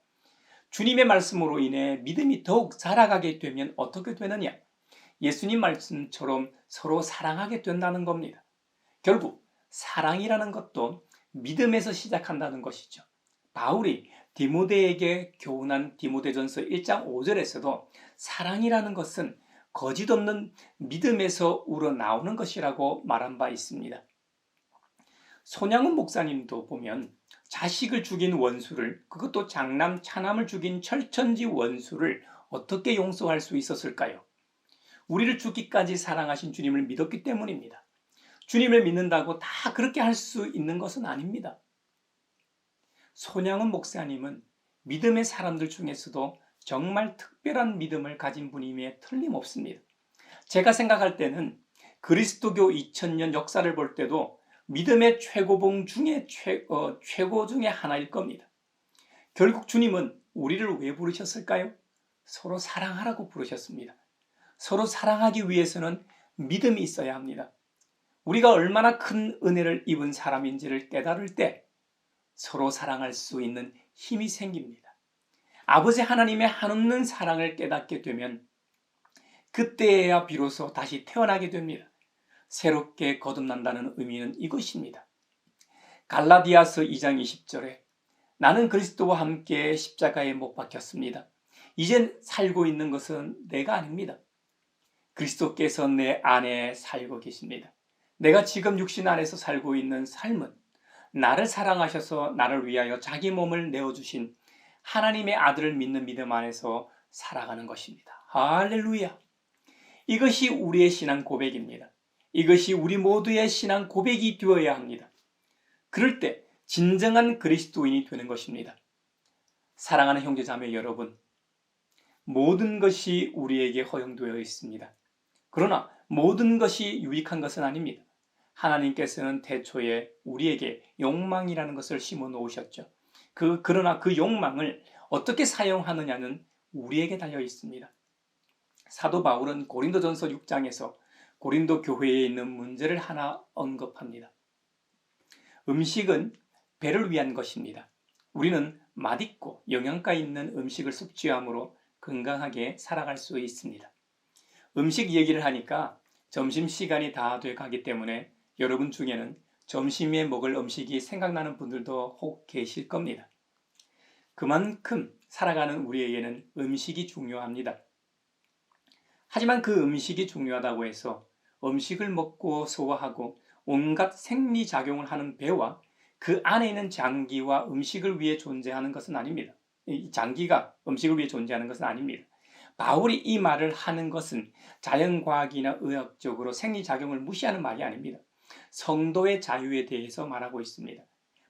주님의 말씀으로 인해 믿음이 더욱 자라가게 되면 어떻게 되느냐? 예수님 말씀처럼 서로 사랑하게 된다는 겁니다. 결국 사랑이라는 것도 믿음에서 시작한다는 것이죠. 바울이 디모데에게 교훈한 디모데전서 1장 5절에서도 사랑이라는 것은 거짓 없는 믿음에서 우러나오는 것이라고 말한 바 있습니다. 손양훈 목사님도 보면 자식을 죽인 원수를, 그것도 장남 차남을 죽인 철천지 원수를 어떻게 용서할 수 있었을까요? 우리를 죽기까지 사랑하신 주님을 믿었기 때문입니다. 주님을 믿는다고 다 그렇게 할 수 있는 것은 아닙니다. 손양훈 목사님은 믿음의 사람들 중에서도 정말 특별한 믿음을 가진 분임에 틀림없습니다. 제가 생각할 때는 그리스도교 2000년 역사를 볼 때도 믿음의 최고봉 중에 최고 중에 하나일 겁니다. 결국 주님은 우리를 왜 부르셨을까요? 서로 사랑하라고 부르셨습니다. 서로 사랑하기 위해서는 믿음이 있어야 합니다. 우리가 얼마나 큰 은혜를 입은 사람인지를 깨달을 때 서로 사랑할 수 있는 힘이 생깁니다. 아버지 하나님의 한없는 사랑을 깨닫게 되면 그때야 비로소 다시 태어나게 됩니다. 새롭게 거듭난다는 의미는 이것입니다. 갈라디아서 2장 20절에 나는 그리스도와 함께 십자가에 못 박혔습니다. 이젠 살고 있는 것은 내가 아닙니다. 그리스도께서 내 안에 살고 계십니다. 내가 지금 육신 안에서 살고 있는 삶은 나를 사랑하셔서 나를 위하여 자기 몸을 내어주신 하나님의 아들을 믿는 믿음 안에서 살아가는 것입니다. 할렐루야! 이것이 우리의 신앙 고백입니다. 이것이 우리 모두의 신앙 고백이 되어야 합니다. 그럴 때 진정한 그리스도인이 되는 것입니다. 사랑하는 형제자매 여러분, 모든 것이 우리에게 허용되어 있습니다. 그러나 모든 것이 유익한 것은 아닙니다. 하나님께서는 태초에 우리에게 욕망이라는 것을 심어 놓으셨죠. 그러나 그 욕망을 어떻게 사용하느냐는 우리에게 달려 있습니다. 사도 바울은 고린도전서 6장에서 고린도 교회에 있는 문제를 하나 언급합니다. 음식은 배를 위한 것입니다. 우리는 맛있고 영양가 있는 음식을 섭취함으로 건강하게 살아갈 수 있습니다. 음식 얘기를 하니까 점심시간이 다 돼 가기 때문에 여러분 중에는 점심에 먹을 음식이 생각나는 분들도 혹 계실 겁니다. 그만큼 살아가는 우리에게는 음식이 중요합니다. 하지만 그 음식이 중요하다고 해서 음식을 먹고 소화하고 온갖 생리작용을 하는 배와 그 안에 있는 장기와 음식을 위해 존재하는 것은 아닙니다. 이 장기가 음식을 위해 존재하는 것은 아닙니다. 바울이 이 말을 하는 것은 자연과학이나 의학적으로 생리작용을 무시하는 말이 아닙니다. 성도의 자유에 대해서 말하고 있습니다.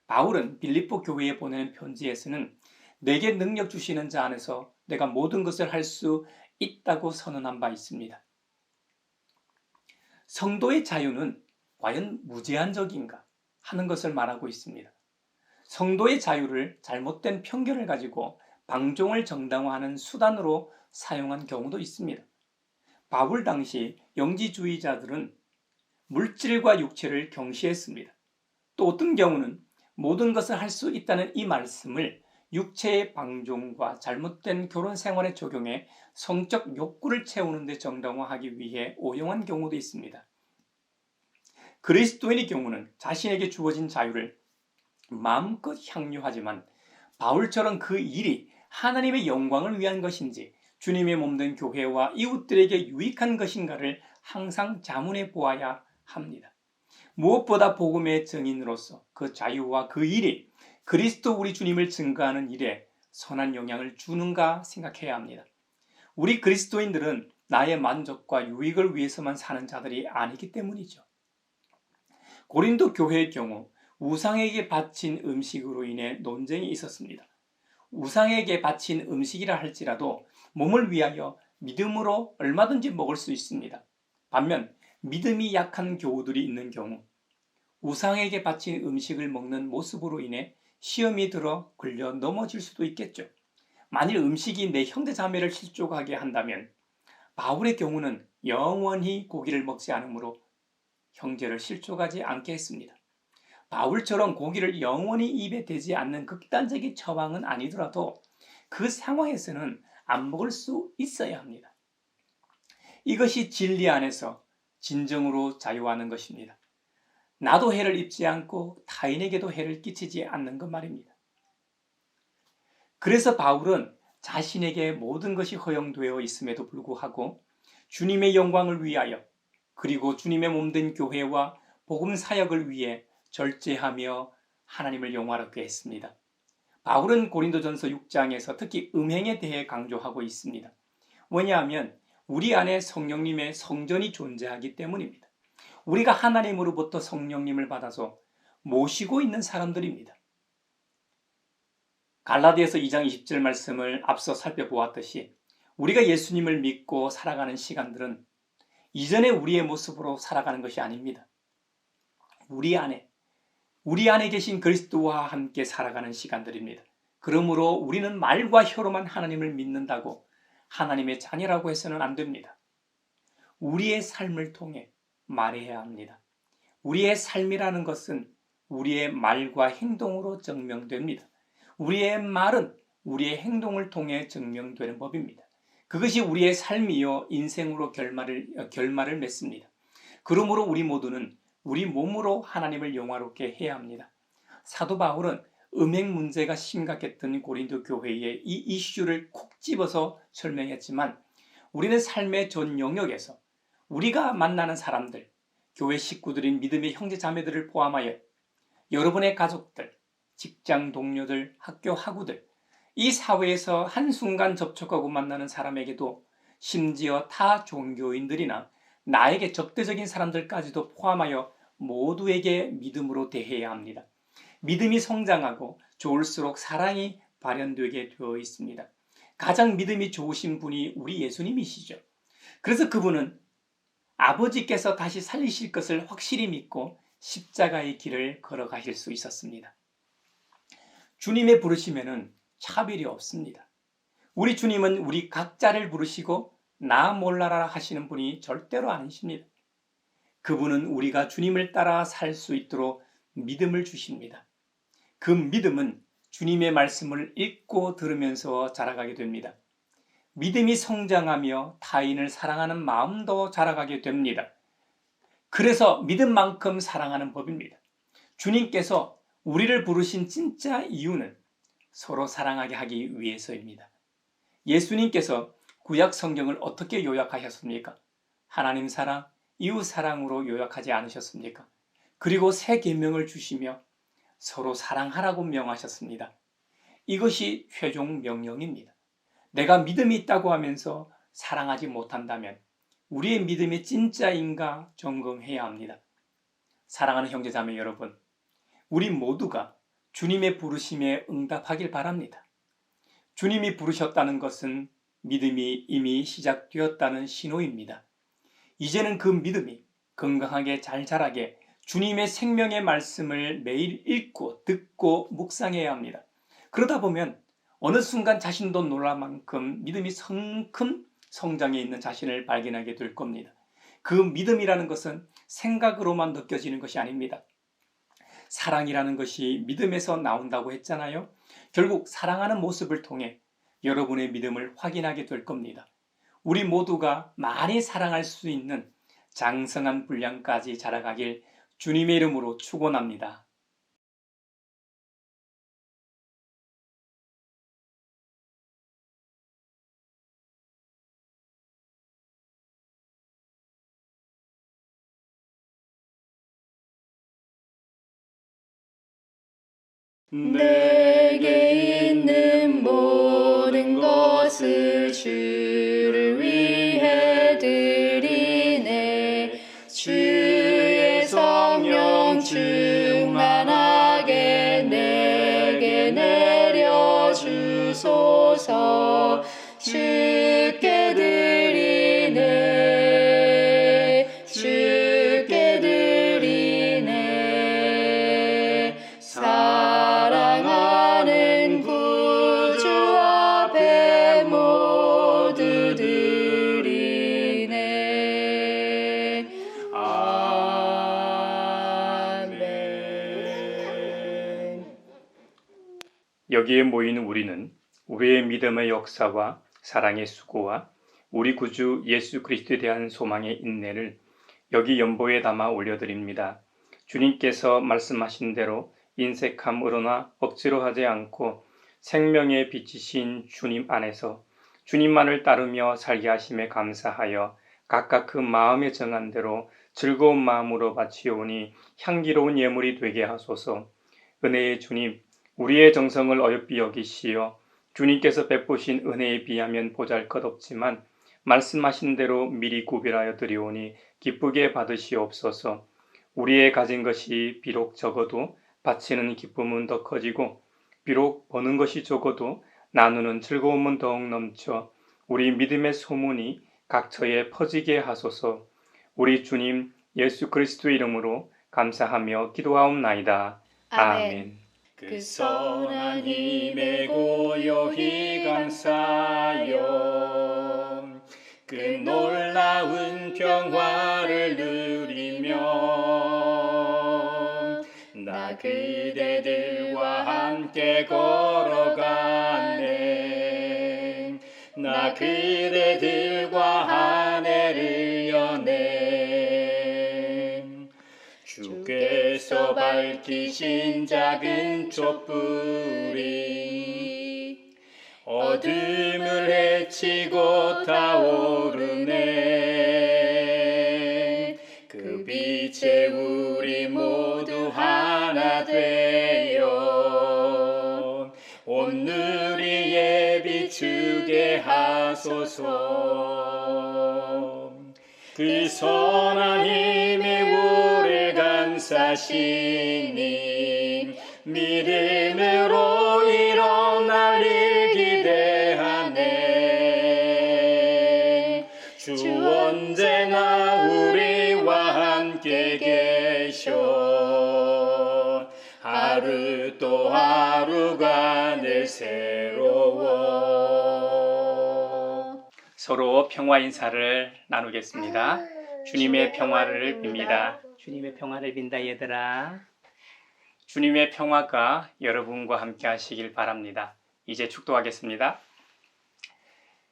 바울은 빌립보 교회에 보내는 편지에서는 내게 능력 주시는 자 안에서 내가 모든 것을 할 수 있다고 선언한 바 있습니다. 성도의 자유는 과연 무제한적인가 하는 것을 말하고 있습니다. 성도의 자유를 잘못된 편견을 가지고 방종을 정당화하는 수단으로 사용한 경우도 있습니다. 바울 당시 영지주의자들은 물질과 육체를 경시했습니다. 또 어떤 경우는 모든 것을 할 수 있다는 이 말씀을 육체의 방종과 잘못된 결혼 생활에 적용해 성적 욕구를 채우는 데 정당화하기 위해 오용한 경우도 있습니다. 그리스도인의 경우는 자신에게 주어진 자유를 마음껏 향유하지만 바울처럼 그 일이 하나님의 영광을 위한 것인지 주님의 몸된 교회와 이웃들에게 유익한 것인가를 항상 자문해 보아야 합니다. 무엇보다 복음의 증인으로서 그 자유와 그 일이 그리스도 우리 주님을 증거하는 일에 선한 영향을 주는가 생각해야 합니다. 우리 그리스도인들은 나의 만족과 유익을 위해서만 사는 자들이 아니기 때문이죠. 고린도 교회의 경우 우상에게 바친 음식으로 인해 논쟁이 있었습니다. 우상에게 바친 음식이라 할지라도 몸을 위하여 믿음으로 얼마든지 먹을 수 있습니다. 반면 믿음이 약한 교우들이 있는 경우 우상에게 바친 음식을 먹는 모습으로 인해 시험이 들어 걸려 넘어질 수도 있겠죠. 만일 음식이 내 형제 자매를 실족하게 한다면 바울의 경우는 영원히 고기를 먹지 않으므로 형제를 실족하지 않게 했습니다. 바울처럼 고기를 영원히 입에 대지 않는 극단적인 처방은 아니더라도 그 상황에서는 안 먹을 수 있어야 합니다. 이것이 진리 안에서 진정으로 자유하는 것입니다. 나도 해를 입지 않고 타인에게도 해를 끼치지 않는 것 말입니다. 그래서 바울은 자신에게 모든 것이 허용되어 있음에도 불구하고 주님의 영광을 위하여 그리고 주님의 몸된 교회와 복음 사역을 위해 절제하며 하나님을 영화롭게 했습니다. 바울은 고린도전서 6장에서 특히 음행에 대해 강조하고 있습니다. 왜냐하면 우리 안에 성령님의 성전이 존재하기 때문입니다. 우리가 하나님으로부터 성령님을 받아서 모시고 있는 사람들입니다. 갈라디아서 2장 20절 말씀을 앞서 살펴보았듯이 우리가 예수님을 믿고 살아가는 시간들은 이전에 우리의 모습으로 살아가는 것이 아닙니다. 우리 안에 계신 그리스도와 함께 살아가는 시간들입니다. 그러므로 우리는 말과 혀로만 하나님을 믿는다고 하나님의 자녀라고 해서는 안 됩니다. 우리의 삶을 통해 말해야 합니다. 우리의 삶이라는 것은 우리의 말과 행동으로 증명됩니다. 우리의 말은 우리의 행동을 통해 증명되는 법입니다. 그것이 우리의 삶이요 인생으로 결말을 맺습니다. 그러므로 우리 모두는 우리 몸으로 하나님을 영화롭게 해야 합니다. 사도 바울은 음행 문제가 심각했던 고린도 교회의 이 이슈를 콕 집어서 설명했지만 우리는 삶의 전 영역에서 우리가 만나는 사람들, 교회 식구들인 믿음의 형제 자매들을 포함하여 여러분의 가족들, 직장 동료들, 학교 학우들, 이 사회에서 한순간 접촉하고 만나는 사람에게도 심지어 타 종교인들이나 나에게 적대적인 사람들까지도 포함하여 모두에게 믿음으로 대해야 합니다. 믿음이 성장하고 좋을수록 사랑이 발현되게 되어 있습니다. 가장 믿음이 좋으신 분이 우리 예수님이시죠. 그래서 그분은 아버지께서 다시 살리실 것을 확실히 믿고 십자가의 길을 걸어가실 수 있었습니다. 주님의 부르심에는 차별이 없습니다. 우리 주님은 우리 각자를 부르시고 나 몰라라 하시는 분이 절대로 아니십니다. 그분은 우리가 주님을 따라 살 수 있도록 믿음을 주십니다. 그 믿음은 주님의 말씀을 읽고 들으면서 자라가게 됩니다. 믿음이 성장하며 타인을 사랑하는 마음도 자라가게 됩니다. 그래서 믿음만큼 사랑하는 법입니다. 주님께서 우리를 부르신 진짜 이유는 서로 사랑하게 하기 위해서입니다. 예수님께서 구약 성경을 어떻게 요약하셨습니까? 하나님 사랑, 이웃 사랑으로 요약하지 않으셨습니까? 그리고 새 계명을 주시며 서로 사랑하라고 명하셨습니다. 이것이 최종 명령입니다. 내가 믿음이 있다고 하면서 사랑하지 못한다면 우리의 믿음이 진짜인가 점검해야 합니다. 사랑하는 형제자매 여러분, 우리 모두가 주님의 부르심에 응답하길 바랍니다. 주님이 부르셨다는 것은 믿음이 이미 시작되었다는 신호입니다. 이제는 그 믿음이 건강하게 잘 자라게 주님의 생명의 말씀을 매일 읽고 듣고 묵상해야 합니다. 그러다 보면 어느 순간 자신도 놀랄 만큼 믿음이 성큼 성장해 있는 자신을 발견하게 될 겁니다. 그 믿음이라는 것은 생각으로만 느껴지는 것이 아닙니다. 사랑이라는 것이 믿음에서 나온다고 했잖아요. 결국 사랑하는 모습을 통해 여러분의 믿음을 확인하게 될 겁니다. 우리 모두가 많이 사랑할 수 있는 장성한 분량까지 자라가길 주님의 이름으로 축원합니다. 내게 있는 모든 것을 주를 위해 드리네. 주의 성령 충만하게 내게 내려주소서. 주께 드리네. 주께 드리네. 사랑하는 구주 앞에 모두 드리네. 아멘. 여기에 모인 우리는 우리의 믿음의 역사와 사랑의 수고와 우리 구주 예수 그리스도에 대한 소망의 인내를 여기 연보에 담아 올려드립니다. 주님께서 말씀하신 대로 인색함으로나 억지로 하지 않고 생명의 빛이신 주님 안에서 주님만을 따르며 살게 하심에 감사하여 각각 그 마음에 정한 대로 즐거운 마음으로 바치오니 향기로운 예물이 되게 하소서. 은혜의 주님, 우리의 정성을 어여삐 여기시어 주님께서 베푸신 은혜에 비하면 보잘것없지만 말씀하신 대로 미리 구별하여 드리오니 기쁘게 받으시옵소서. 우리의 가진 것이 비록 적어도 바치는 기쁨은 더 커지고 비록 버는 것이 적어도 나누는 즐거움은 더욱 넘쳐 우리 믿음의 소문이 각처에 퍼지게 하소서. 우리 주님 예수 그리스도의 이름으로 감사하며 기도하옵나이다. 아멘. 그 선한 힘에 고요히 감사하여 그 놀라운 평화를 누리며 나 그대들과 함께 걸어가네. 나 그대들과 한 해를 여네. 주께서 밝히신 작은 촛불이 어둠을 헤치고 타오르네. 그 빛에 우리 모두 하나 되어 온누리에 비추게 하소서. 그 선한 힘이 우리를 감싸시니 믿음으로 일어날 일 기대하네. 주 언제나 우리와 함께 계셔. 하루 또 하루가 늘 새로워. 서로 평화 인사를 나누겠습니다. 주님의 평화를 빕니다. 주님의 평화를 빈다 얘들아. 주님의 평화가 여러분과 함께 하시길 바랍니다. 이제 축도하겠습니다.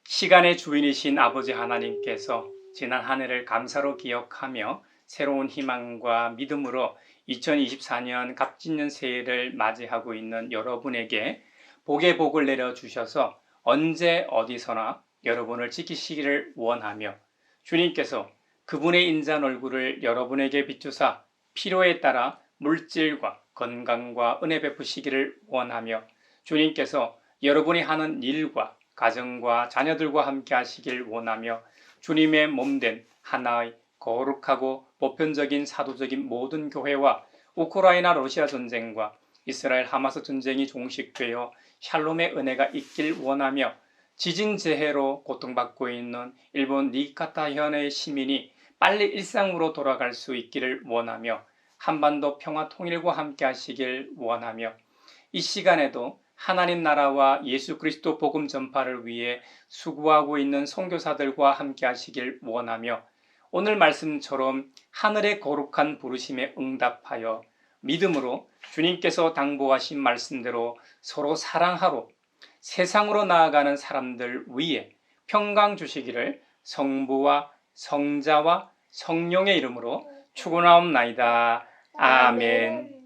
시간의 주인이신 아버지 하나님께서 지난 한 해를 감사로 기억하며 새로운 희망과 믿음으로 2024년 갑진년 새해를 맞이하고 있는 여러분에게 복의 복을 내려주셔서 언제 어디서나 여러분을 지키시기를 원하며 주님께서 그분의 인자한 얼굴을 여러분에게 비추사 필요에 따라 물질과 건강과 은혜 베푸시기를 원하며 주님께서 여러분이 하는 일과 가정과 자녀들과 함께 하시길 원하며 주님의 몸된 하나의 거룩하고 보편적인 사도적인 모든 교회와 우크라이나 러시아 전쟁과 이스라엘 하마스 전쟁이 종식되어 샬롬의 은혜가 있길 원하며 지진재해로 고통받고 있는 일본 니카타 현의 시민이 빨리 일상으로 돌아갈 수 있기를 원하며 한반도 평화 통일과 함께 하시길 원하며 이 시간에도 하나님 나라와 예수 그리스도 복음 전파를 위해 수고하고 있는 선교사들과 함께 하시길 원하며 오늘 말씀처럼 하늘의 거룩한 부르심에 응답하여 믿음으로 주님께서 당부하신 말씀대로 서로 사랑하러 세상으로 나아가는 사람들 위에 평강 주시기를 성부와 성자와 성령의 이름으로 축원하옵나이다. 아멘.